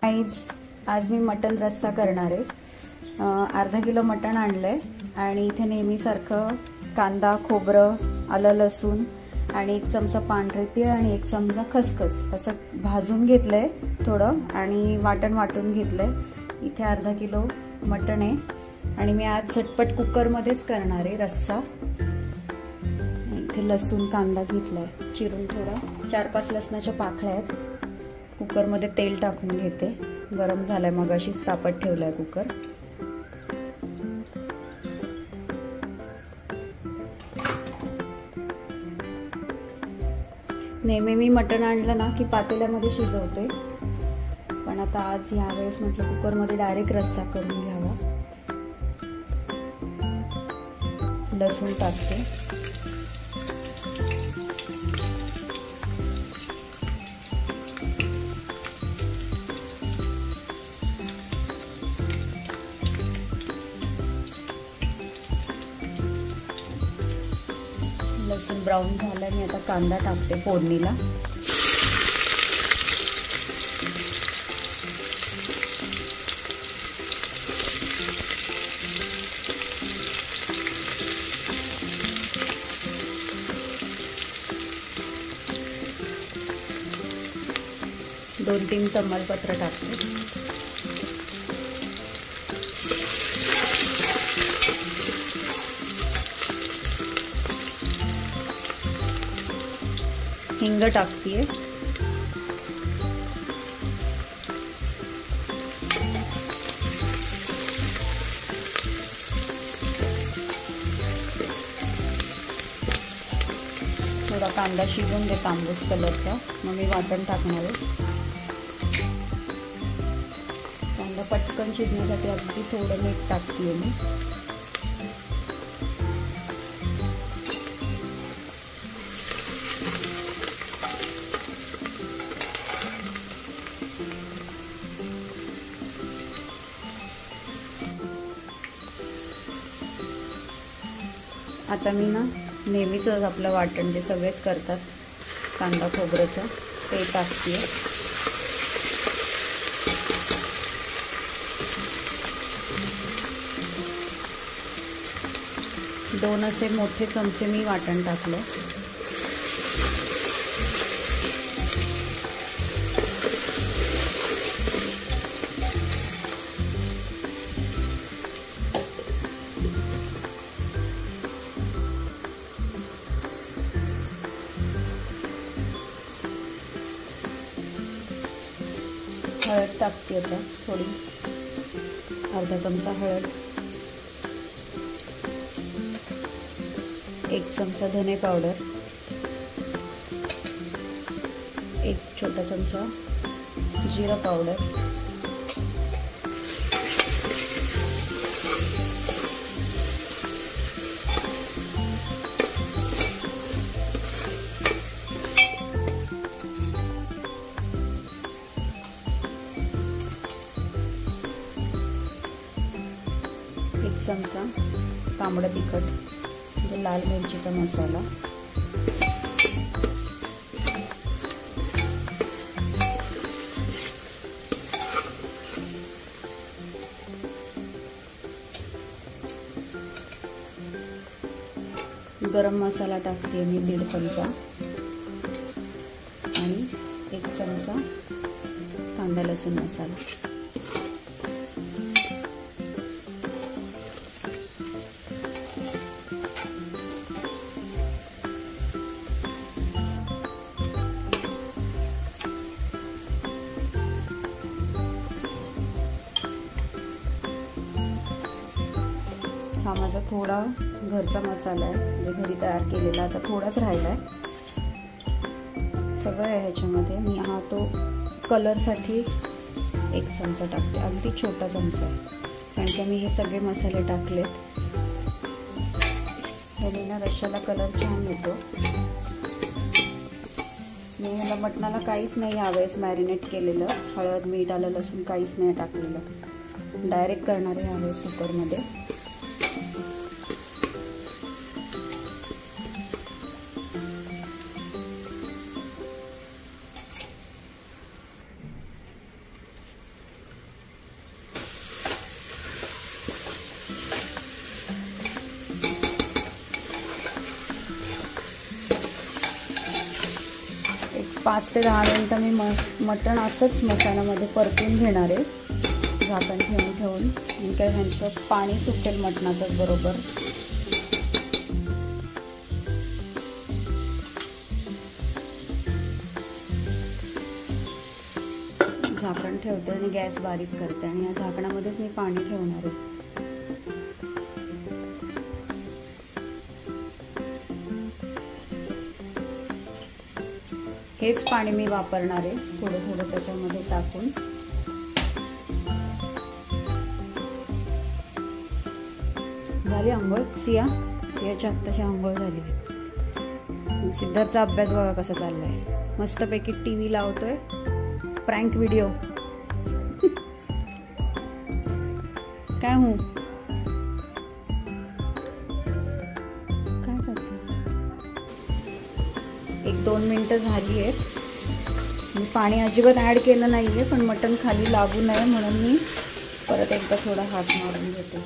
आज मी मटण रस्सा करणार आहे। अर्धा किलो मटण आणलंय आणि इथे नेहमीसारखं कांदा, खोबरं, आलं, लसूण आणि 1 चमचा पांढरे तीळ आणि 1 चमचा खसखस असं भाजून घेतलंय थोडं आणि वाटून घेतलंय। इथे अर्धा किलो मटण आहे आणि मी आज झटपट कुकर मध्येच करणार आहे रस्सा। इथे लसूण, कांदा घेतलाय चिरून, थोडा 4-5 लसणाच्या पाकळ्या आहेत। कुकर मध्ये तेल टाकून घेते, गरम झालाय, मगाशीच तापत ठेवलाय कुकर। नेहमी मी मटण आणलं ना की पातेल्यामध्ये शिजवते, पण आता आज यावेळेस म्हटलं कुकर मध्ये डायरेक्ट रस्सा करून घ्यावा। लसूण टाकते, लसूण ब्राऊन झाला। मी आता कांदा टाकते फोडणीला। दोन 3 तमालपत्र टाकते। हिंग टाकतीये, थोडा कांदा शिजून दे तांबूस कलरचा, मग मी वाटण टाकणार आहे। कांदा पटकन शिजण्यासाठी अगदी थोडं मीठ टाकतीये मी। आता मी ना नेहमीच आपलं वाटण जे सगळेच करतात कांदा खोबऱ्याचं ते टाकते। दोन असे मोठे चमचे मी वाटण टाकलं। हळद टाकते आता थोडी, अर्धा चमचा हळद, 1 चमचा धने पावडर, 1 छोटा चमचा जीरा पावडर, चमचा तांबडा तिखट म्हणजे लाल मिरचीचा मसाला, गरम मसाला टाकते मी 1.5 चमचा आणि 1 चमचा कांदा लसूण मसाला। हा माझा थोडा घरचा मसाला आहे, म्हणजे घरी तयार केलेला, आता थोडाच राहिलाय। सगळं आहे ह्याच्यामध्ये। मी हा तो कलरसाठी 1 चमचा टाकते, अगदी छोटा चमचा आहे, कारण की मी हे सगळे मसाले टाकलेत। ह्याने ना रश्श्याला कलर छान येतो। मी ह्याला मटणाला काहीच नाही यावेळेस मॅरिनेट केलेलं, हळद, मीठ, आलं, लसूण काहीच नाही टाकलेलं, डायरेक्ट करणार आहे यावेळेस कुकरमध्ये। 5 ते 10 मिनिटं मी मटण असंच मसाल्यामध्ये परतून घेणार आहे, झाकण ठेवून आणि काय ह्यांचं पाणी सुटेल मटणाचं बरोबर. झाकण ठेवते आणि गॅस बारीक करते आणि या झाकणामध्येच मी पाणी ठेवणार आहे. हेच पाणी मी वापरणार आहे, थोडं थोडं त्याच्यामध्ये टाकून. झाली आंघोळ सियाची आत्ताची आंघोळ झाली. सिद्धार्थचा अभ्यास बघा कसा चाललाय, मस्तपैकी टीव्ही लावतोय, प्रँक व्हिडिओ. काय हूं काय करतोस? 1-2 मिनिटं झाली आहेत. मी पाणी अजिबात ॲड केलं नाही आहे, पण मटण खाली लागू नये म्हणून मी परत एकदा थोडा हात मारून घेते.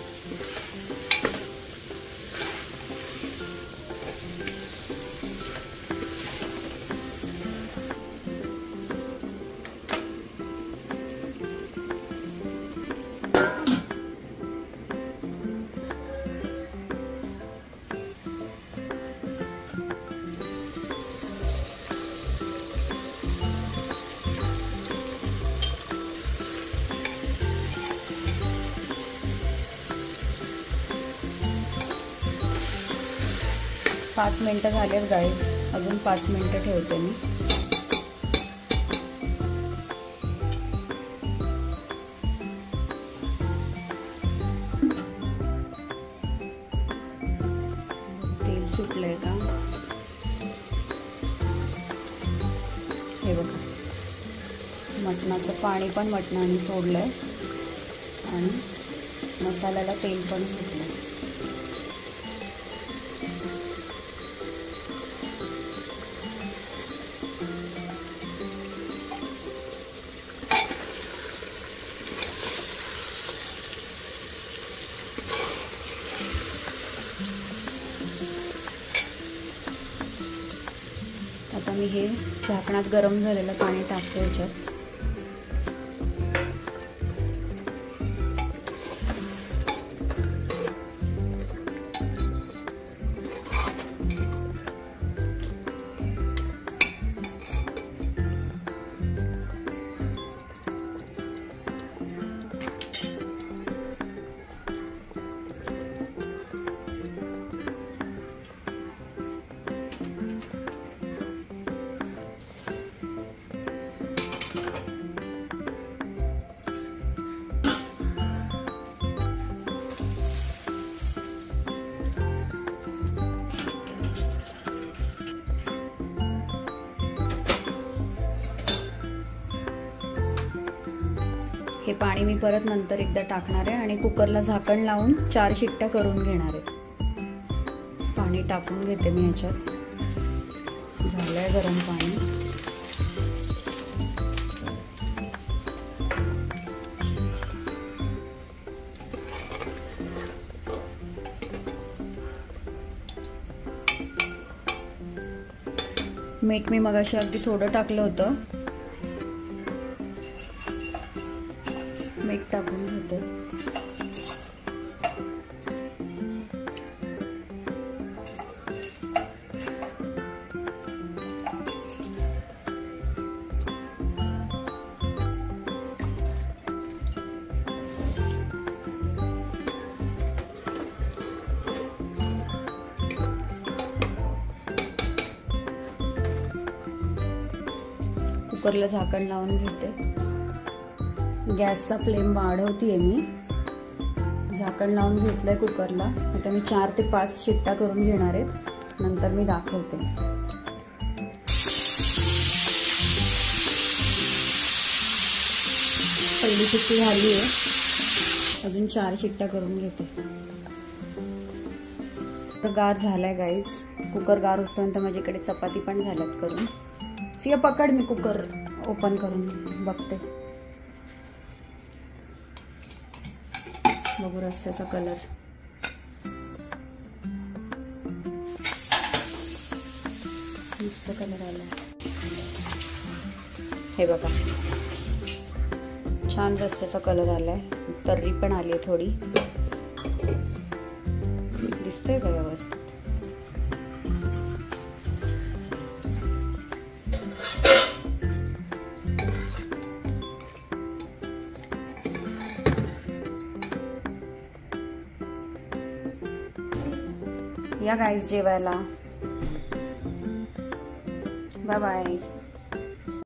पाच मिनिटं झालेत गाईज, अजून 5 मिनिटं ठेवते मी. तेल सुटलंय का हे बघा. मटणाचं पाणी पण मटणाने सोडलंय आणि मसाल्याला तेल पण सुटलंय. आता मी हे झाकणात गरम झालेलं पाणी टाकते याच्यात. हे पाणी मी परत नंतर एकदा टाकणार आहे आणि कुकरला झाकण लावून 4 शिट्ट्या करून घेणार आहे. पाणी टाकून घेते मी याच्यात. झालंय गरम पाणी. मीठ मी मगाशी अगदी थोडं टाकलं होतं. मीठ टाकून घेते. कुकरला झाकण लावून घेते. गॅसचा फ्लेम वाढवतीये मी. झाकण लावून घेतलंय कुकरला. आता मी 4 ते 5 शिट्ट्या करून घेणार आहे, नंतर मी दाखवते. पहिली शिट्टी झाली आहे, अजून 4 शिट्ट्या करून घेते. गार झालाय गाईज. कुकर गार होतोपर्यंत माझ्याकडे चपाती पण झाल्यात करून. सिया पकड, मी कुकर ओपन करून बघते. बघू रस्स्याचा कलर. मस्त कलर आला. हे बघा छान रस्स्याचा कलर आलाय, तर्री पण आली आहे थोडी, दिसतंय का व्यवस्थित? या गाईज जेवायला. Bye bye.